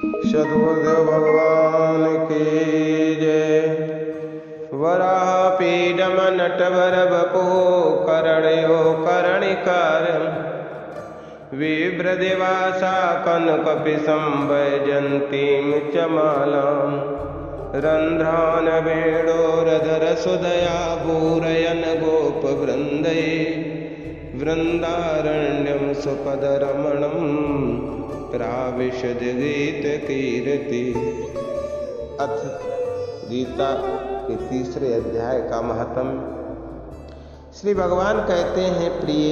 सद्गुरुदेव भगवान की जय। वरापीडम नटवर बपो करणयो करणिकार विभ्रदेवासा कनकपिशं वैजयन्तीं च मालां रन्ध्रान वेणोरधर सुदया पूरयन् गोपवृन्दै वृन्दारण्यं सुपदरमणं प्राविशद गीत कीर्ति। अथ गीता के तीसरे अध्याय का महात्म्य। श्री भगवान कहते हैं, प्रिय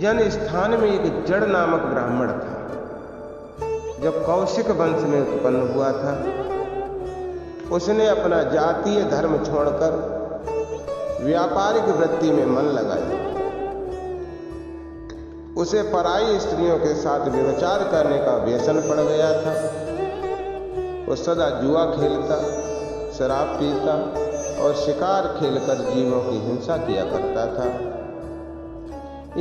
जन स्थान में एक जड़ नामक ब्राह्मण था। जब कौशिक वंश में उत्पन्न हुआ था, उसने अपना जातीय धर्म छोड़कर व्यापारिक वृत्ति में मन लगाया। उसे पराई स्त्रियों के साथ व्यभिचार करने का व्यसन पड़ गया था। वो सदा जुआ खेलता, शराब पीता और शिकार खेलकर जीवों की हिंसा किया करता था।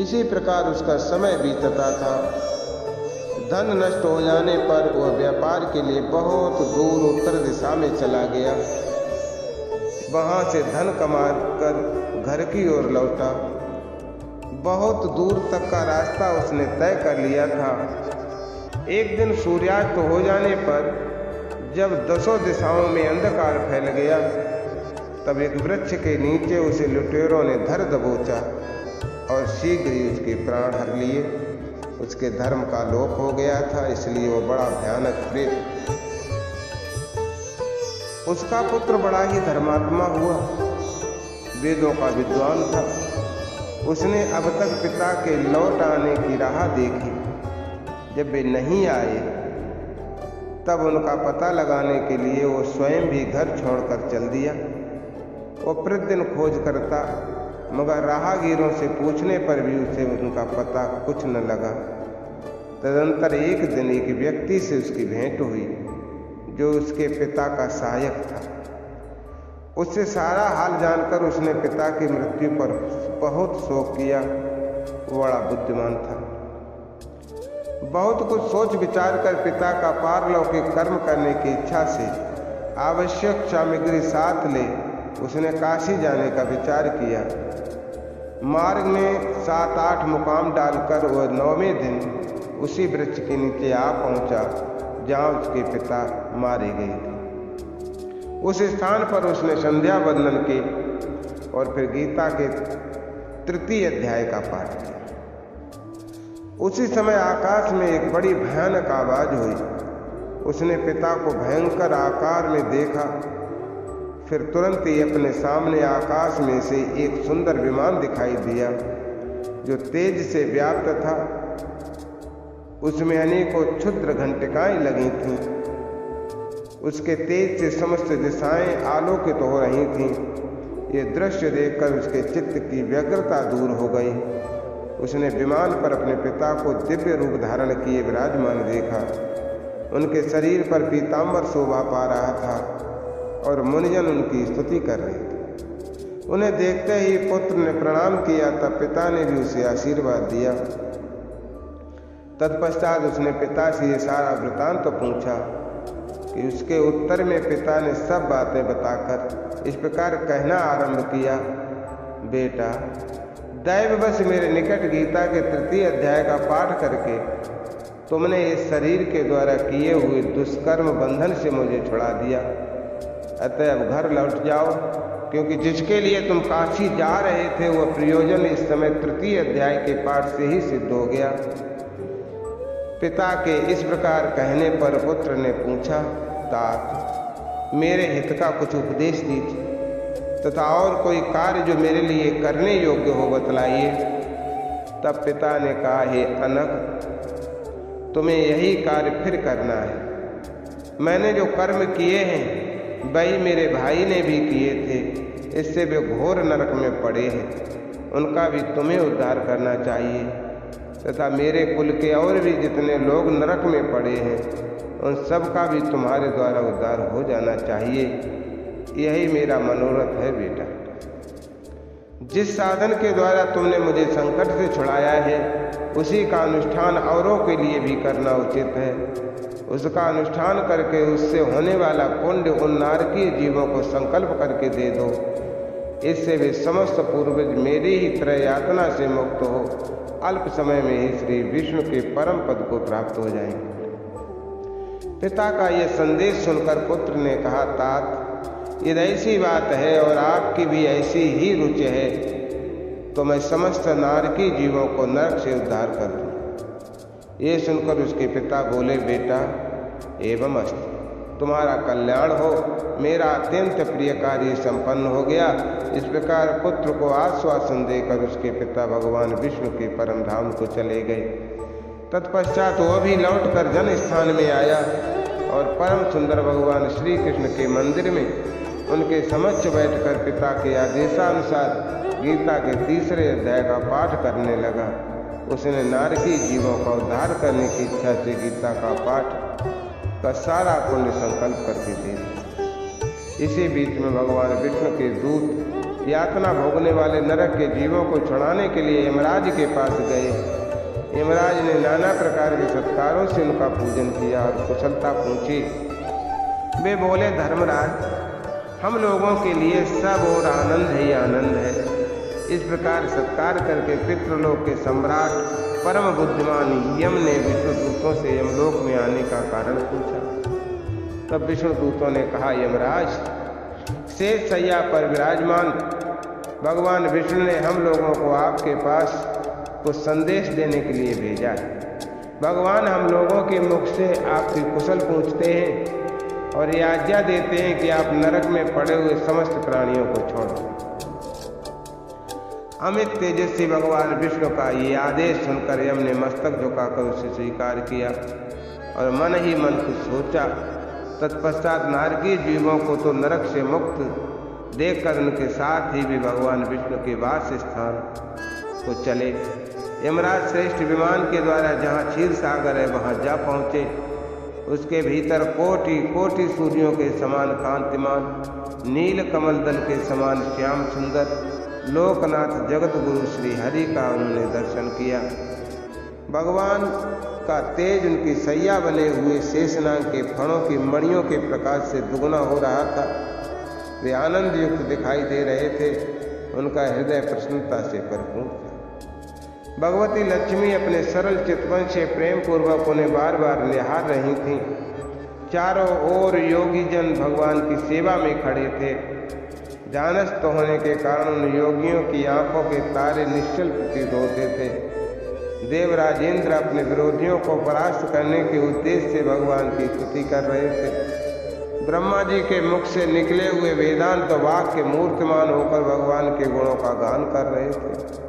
इसी प्रकार उसका समय बीतता था। धन नष्ट हो जाने पर वह व्यापार के लिए बहुत दूर उत्तर दिशा में चला गया। वहां से धन कमाकर घर की ओर लौटा। बहुत दूर तक का रास्ता उसने तय कर लिया था। एक दिन सूर्यास्त हो जाने पर जब दसों दिशाओं में अंधकार फैल गया, तब एक वृक्ष के नीचे उसे लुटेरों ने धर दबोचा और शीघ्र ही उसके प्राण हर लिए। उसके धर्म का लोप हो गया था, इसलिए वो बड़ा भयानक प्रेत। उसका पुत्र बड़ा ही धर्मात्मा हुआ, वेदों का विद्वान था। उसने अब तक पिता के लौट आने की राह देखी। जब वे नहीं आए, तब उनका पता लगाने के लिए वो स्वयं भी घर छोड़कर चल दिया। वो प्रतिदिन खोज करता, मगर राहगीरों से पूछने पर भी उसे उनका पता कुछ न लगा। तदंतर एक दिन एक व्यक्ति से उसकी भेंट हुई, जो उसके पिता का सहायक था। उससे सारा हाल जानकर उसने पिता की मृत्यु पर बहुत शोक किया। वो बड़ा बुद्धिमान था। बहुत कुछ सोच विचार कर पिता का पारलौकिक कर्म करने की इच्छा से आवश्यक सामग्री साथ ले उसने काशी जाने का विचार किया। मार्ग में 7-8 मुकाम डालकर वह 9वें दिन उसी वृक्ष के नीचे आ पहुंचा जहां उसके पिता मारे गए थे। उस स्थान पर उसने संध्या वंदन की और फिर गीता के 3 अध्याय का पाठ किया। उसी समय आकाश में एक बड़ी भयानक आवाज हुई। उसने पिता को भयंकर आकार में देखा। फिर तुरंत ही अपने सामने आकाश में से एक सुंदर विमान दिखाई दिया, जो तेज से व्याप्त था। उसमें अनेकों क्षुद्र घंटिकाएं लगी थीं। उसके तेज से समस्त दिशाएं आलोकित हो रही थीं। ये दृश्य देखकर उसके चित्त की व्यग्रता दूर हो गई। उसने विमान पर अपने पिता को दिव्य रूप धारण किए विराजमान देखा। उनके शरीर पर पीताम्बर शोभा पा रहा था और मुनिजन उनकी स्तुति कर रहे थे। उन्हें देखते ही पुत्र ने प्रणाम किया, तब पिता ने भी उसे आशीर्वाद दिया। तत्पश्चात उसने पिता से ये सारा वृतांत तो पूछा कि उसके उत्तर में पिता ने सब बातें बताकर इस प्रकार कहना आरंभ किया, बेटा, दैववश मेरे निकट गीता के 3 अध्याय का पाठ करके तुमने इस शरीर के द्वारा किए हुए दुष्कर्म बंधन से मुझे छुड़ा दिया। अतः अब घर लौट जाओ, क्योंकि जिसके लिए तुम काशी जा रहे थे वह प्रयोजन इस समय 3 अध्याय के पाठ से ही सिद्ध हो गया। पिता के इस प्रकार कहने पर पुत्र ने पूछा, तात, मेरे हित का कुछ उपदेश दीजिए तथा और कोई कार्य जो मेरे लिए करने योग्य हो बतलाइए। तब पिता ने कहा, हे अनग, तुम्हें यही कार्य फिर करना है। मैंने जो कर्म किए हैं वही मेरे भाई ने भी किए थे, इससे वे घोर नरक में पड़े हैं। उनका भी तुम्हें उद्धार करना चाहिए तथा मेरे कुल के और भी जितने लोग नरक में पड़े हैं उन सब का भी तुम्हारे द्वारा उद्धार हो जाना चाहिए। यही मेरा मनोरथ है बेटा। जिस साधन के द्वारा तुमने मुझे संकट से छुड़ाया है उसी का अनुष्ठान औरों के लिए भी करना उचित है। उसका अनुष्ठान करके उससे होने वाला पुण्य उन नारकीय जीवों को संकल्प करके दे दो। इससे वे समस्त पूर्वज मेरी ही तरह यातना से मुक्त हो अल्प समय में ही श्री विष्णु के परम पद को प्राप्त हो जाएंगे। पिता का यह संदेश सुनकर पुत्र ने कहा, तात ये ऐसी बात है और आपकी भी ऐसी ही रुचि है तो मैं समस्त नारकी जीवों को नरक से उद्धार कर दूं। ये सुनकर उसके पिता बोले, बेटा एवं अस्तु, तुम्हारा कल्याण हो, मेरा अत्यंत प्रिय कार्य संपन्न हो गया। इस प्रकार पुत्र को आश्वासन देकर उसके पिता भगवान विष्णु के परम धाम को चले गए। तत्पश्चात वह भी लौटकर जन स्थान में आया और परम सुंदर भगवान श्री कृष्ण के मंदिर में उनके समक्ष बैठकर पिता के आदेशानुसार गीता के 3रे अध्याय का पाठ करने लगा। उसने नारकी जीवों का उद्धार करने की इच्छा से गीता का पाठ का सारा पुण्य संकल्प करके दे दिया। इसी बीच में भगवान विष्णु के दूत यातना भोगने वाले नरक के जीवों को छुड़ाने के लिए यमराज के पास गए। यमराज ने नाना प्रकार के सत्कारों से उनका पूजन किया और कुशलता पूछी। वे बोले, धर्मराज, हम लोगों के लिए सब और आनंद ही आनंद है। इस प्रकार सत्कार करके पितृलोक के सम्राट परम बुद्धिमान यम ने विष्णु दूतों से यमलोक में आने का कारण पूछा। तब विष्णु दूतों ने कहा, यमराज, शेष शैया पर विराजमान भगवान विष्णु ने हम लोगों को आपके पास कुछ संदेश देने के लिए भेजा है। भगवान हम लोगों के मुख से आपकी कुशल पूछते हैं और ये आज्ञा देते हैं कि आप नरक में पड़े हुए समस्त प्राणियों को छोड़ो। अमित तेजस्वी भगवान विष्णु का ये आदेश सुनकर यम ने मस्तक झुकाकर उसे स्वीकार किया और मन ही मन कुछ सोचा। तत्पश्चात नारकीय जीवों को तो नरक से मुक्त देखकर उनके साथ ही भी भगवान विष्णु के वास स्थान को चले। यमराज श्रेष्ठ विमान के द्वारा जहाँ क्षीर सागर है वहाँ जा पहुँचे। उसके भीतर कोटि कोटि सूर्यों के समान कांतिमान, नील कमल दल के समान श्याम सुंदर लोकनाथ जगत गुरु श्री हरि का उन्होंने दर्शन किया। भगवान का तेज उनकी सैया बने हुए शेषनाग के फणों की मणियों के प्रकाश से दुगुना हो रहा था। वे आनंद युक्त दिखाई दे रहे थे। उनका हृदय प्रसन्नता से भरपूर था। भगवती लक्ष्मी अपने सरल चितवन से प्रेम पूर्वक उन्हें बार बार निहार रही थीं। चारों ओर योगी जन भगवान की सेवा में खड़े थे। जानस्थ होने के कारण उन योगियों की आंखों के तारे निश्चल प्रतीत होते थे। देवराजेंद्र अपने विरोधियों को परास्त करने के उद्देश्य से भगवान की स्तुति कर रहे थे। ब्रह्मा जी के मुख से निकले हुए वेदांत वाक्य मूर्तिमान होकर भगवान के गुणों का गान कर रहे थे।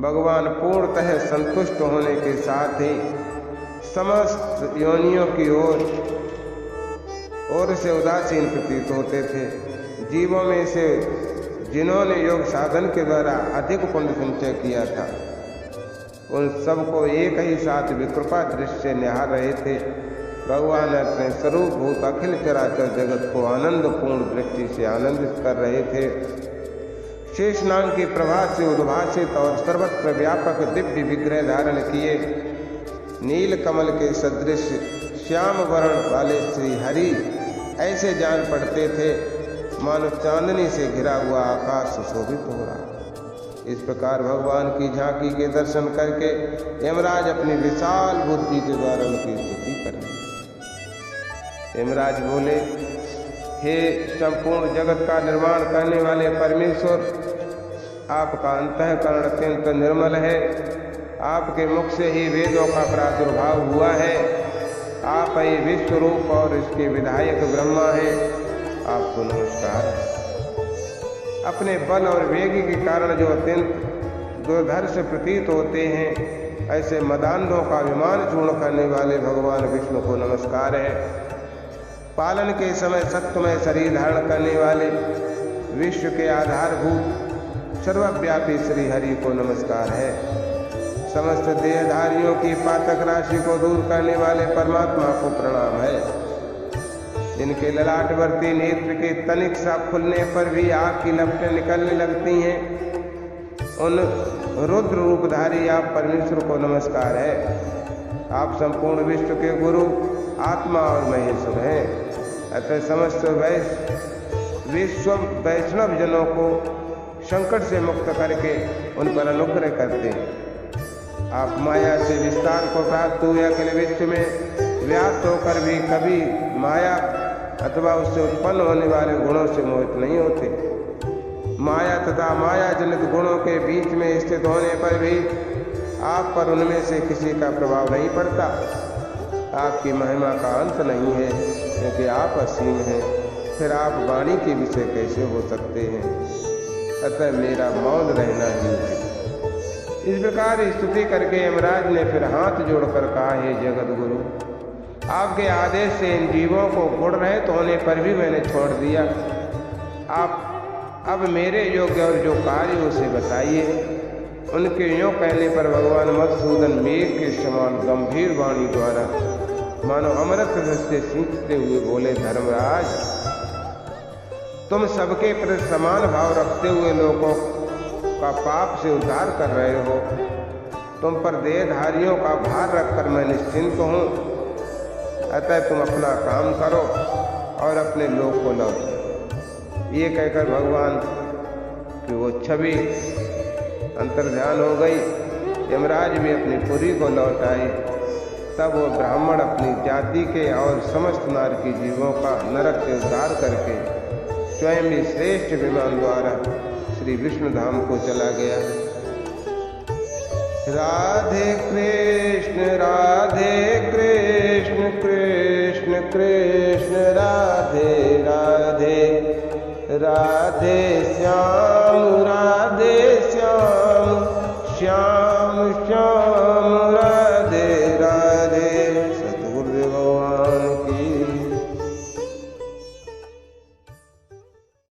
भगवान पूर्णतः संतुष्ट होने के साथ ही समस्त योनियों की ओर से उदासीन प्रतीत होते थे। जीवों में से जिन्होंने योग साधन के द्वारा अधिक पुण्य संचय किया था उन सबको एक ही साथ विकृपा दृष्टि से निहार रहे थे। भगवान अपने स्वरूप भूत अखिल चराचर जगत को आनंदपूर्ण दृष्टि से आनंदित कर रहे थे। शेषनाग की प्रभा से उद्भासित और सर्वत्र व्यापक दिव्य विग्रह धारण किए नील कमल के सदृश श्याम वर्ण वाले श्री हरि ऐसे जान पड़ते थे मानो चांदनी से घिरा हुआ आकाश सुशोभित हो रहा। इस प्रकार भगवान की झांकी के दर्शन करके यमराज अपनी विशाल बुद्धि के द्वारा उनकी स्तुति करें। यमराज बोले, हे संपूर्ण जगत का निर्माण करने वाले परमेश्वर, आपका अंतःकरण अत्यंत निर्मल है। आपके मुख से ही वेदों का प्रादुर्भाव हुआ है। आप ही विश्व रूप और इसके विधायक ब्रह्मा हैं। आपको नमस्कार। अपने बल और वेग के कारण जो अत्यंत दुर्धर्ष प्रतीत होते हैं ऐसे मदान्धों का अभिमान चूर्ण करने वाले भगवान विष्णु को नमस्कार है। पालन के समय सत्यमय शरीर धारण करने वाले विश्व के आधारभूत सर्वव्यापी श्री हरि को नमस्कार है। समस्त देहधारियों की पातक राशि को दूर करने वाले परमात्मा को प्रणाम है। जिनके ललाटवर्ती नेत्र के तनिक सा खुलने पर भी आग की लपटें निकलने लगती हैं उन रुद्र रूपधारी आप परमेश्वर को नमस्कार है। आप संपूर्ण विश्व के गुरु आत्मा और महेश्वर हैं। अतः समस्त विश्व वैष्णव जनों को संकट से मुक्त करके उन पर अनुग्रह करते हैं। आप माया से विस्तार को प्राप्त हुए अखिल विश्व में व्याप्त होकर भी कभी माया अथवा उससे उत्पन्न होने वाले गुणों से मोहित नहीं होते। माया तथा माया जनित गुणों के बीच में स्थित होने पर भी आप पर उनमें से किसी का प्रभाव नहीं पड़ता। आपकी महिमा का अंत नहीं है, क्योंकि आप असीम हैं। फिर आप वाणी के विषय कैसे हो सकते हैं? अतः मेरा मौन रहना ही है। इस प्रकार स्तुति करके यमराज ने फिर हाथ जोड़कर कहा, हे जगत गुरु, आपके आदेश से इन जीवों को गुण रहित होने पर भी मैंने छोड़ दिया। आप अब मेरे योग्य और जो कार्य उसे बताइए। उनके यों कहने पर भगवान मधुसूदन मेघ के समान गंभीर वाणी द्वारा मानो अमृत से सींचते हुए बोले, धर्मराज, तुम सबके प्रति समान भाव रखते हुए लोगों का पाप से उद्धार कर रहे हो। तुम पर देहधारियों का भार रखकर मैं निश्चिंत हूँ। अतः तुम अपना काम करो और अपने लोक को लौटो। ये कहकर भगवान की वो छवि अंतर्ध्यान हो गई। यमराज भी अपनी पुरी को लौट आए। तब वो ब्राह्मण अपनी जाति के और समस्त नार की जीवों का नरक से उद्धार करके स्वयं ही श्रेष्ठ विमान द्वारा श्री विष्णु धाम को चला गया। राधे कृष्ण कृष्ण कृष्ण राधे राधे, राधे श्याम